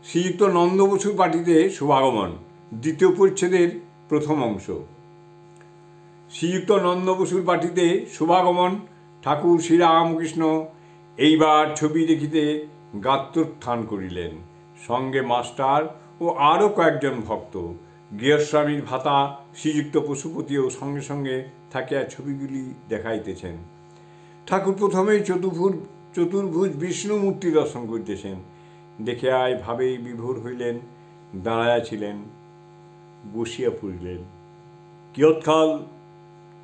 শ্রীযুক্ত নন্দ বসুর বাটিতে শুভাগমন, দ্বিতীয় পরিচ্ছেদের প্রথম অংশ। শ্রীযুক্ত নন্দ বসুর বাটিতে শুভাগমন। ঠাকুর শ্রীরামকৃষ্ণ এইবার ছবি দেখিতে গাত্রোত্থান করিলেন। সঙ্গে মাস্টার ও আরও কয়েকজন ভক্ত। গৃহস্বামীর ভাতা শ্রীযুক্ত পশুপতিও সঙ্গে সঙ্গে থাকিয়া ছবিগুলি দেখাইতেছেন। ঠাকুর প্রথমেই চতুর্ভুজ বিষ্ণু মূর্তি দর্শন করিতেছেন। দেখিয়াই ভাবেই বিভোর হইলেন, দাঁড়াইয়া ছিলেন, বসিয়া পড়িলেন।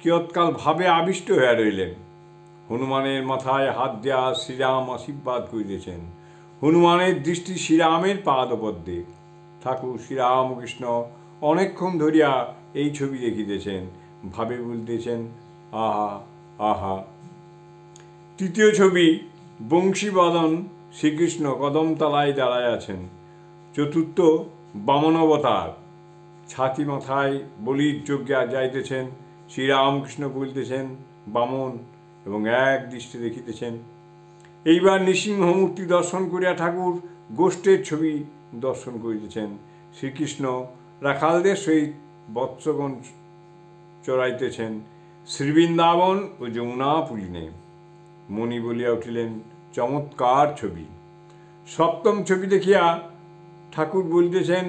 কিয়ৎকাল ভাবে আবিষ্ট হইয়া রইলেন। হনুমানের মাথায় হাত দিয়া শ্রীরাম আশীর্বাদ করিতেছেন। হনুমানের দৃষ্টি শ্রীরামের পাদপদ্মে। ঠাকুর শ্রীরামকৃষ্ণ অনেকক্ষণ ধরিয়া এই ছবি দেখিতেছেন, ভাবে বলিতেছেন, আহা আহা। তৃতীয় ছবি, বংশীবাদন শ্রীকৃষ্ণ কদমতলায় দাঁড়ায় আছেন। চতুর্থ, বামনাবতার, ছাতি মাথায় বলির যজ্ঞা যাইতেছেন। শ্রীরামকৃষ্ণ বলিতেছেন বামন এবং এক দৃষ্টি দেখিতেছেন। এইবার নৃসিংহমূর্তি দর্শন করিয়া ঠাকুর গোষ্ঠের ছবি দর্শন করিতেছেন। শ্রীকৃষ্ণ রাখালদের সহিত বৎসগণ চড়াইতেছেন শ্রীবৃন্দাবন ও যমুনা পুলিনে। মণি বলিয়া উঠিলেন, চমৎকার ছবি। সপ্তম ছবি দেখিয়া ঠাকুর বলিতেছেন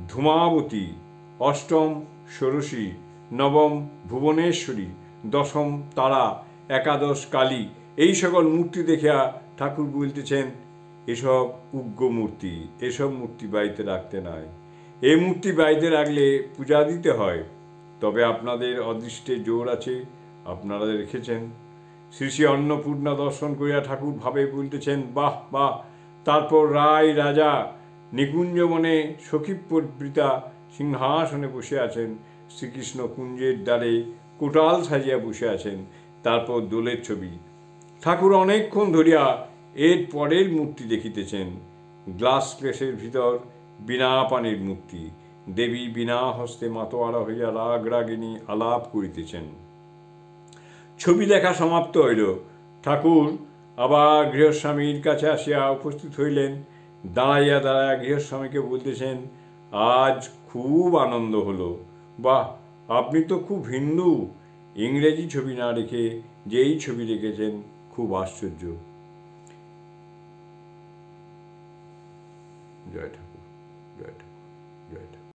ধূমাবতী, অষ্টম ষোড়শী, নবম ভুবনেশ্বরী, দশম তারা, একাদশ কালী। এই সকল মূর্তি দেখিয়া ঠাকুর বলিতেছেন এসব উগ্র মূর্তি, এসব মূর্তি বাড়িতে রাখতে নাই। এই মূর্তি বাড়িতে রাখলে পূজা দিতে হয়। তবে আপনাদের অদৃষ্টে জোর আছে, আপনারা রেখেছেন। শ্রী শ্রী অন্নপূর্ণা দর্শন করিয়া ঠাকুর ভাবে বলিতেছেন বাহ বাহ। তারপর রায় রাজা নিকুঞ্জবনে সখীপরিবৃতা সিংহাসনে বসে আছেন। শ্রীকৃষ্ণ কুঞ্জের দ্বারে কোটাল সাজিয়া বসে আছেন। তারপর দোলের ছবি। ঠাকুর অনেকক্ষণ ধরিয়া এর পরের মূর্তি দেখিতেছেন। গ্লাস কেসের ভিতর বীণা পানির মূর্তি। দেবী বীণা হস্তে মাতোয়ারা হইয়া রাগ রাগিনী আলাপ করিতেছেন। ছবি দেখা সমাপ্ত হইল। ঠাকুর আবার গৃহস্বামীর কাছে আসিয়া উপস্থিত হইলেন। দাঁড়াইয়া দাঁড়াইয়া গৃহস্বামীকে বলতেছেন, আজ খুব আনন্দ হলো। বাহ, আপনি তো খুব হিন্দু। ইংরেজি ছবি না রেখে যেই ছবি রেখেছেন খুব আশ্চর্য। জয় ঠাকুর।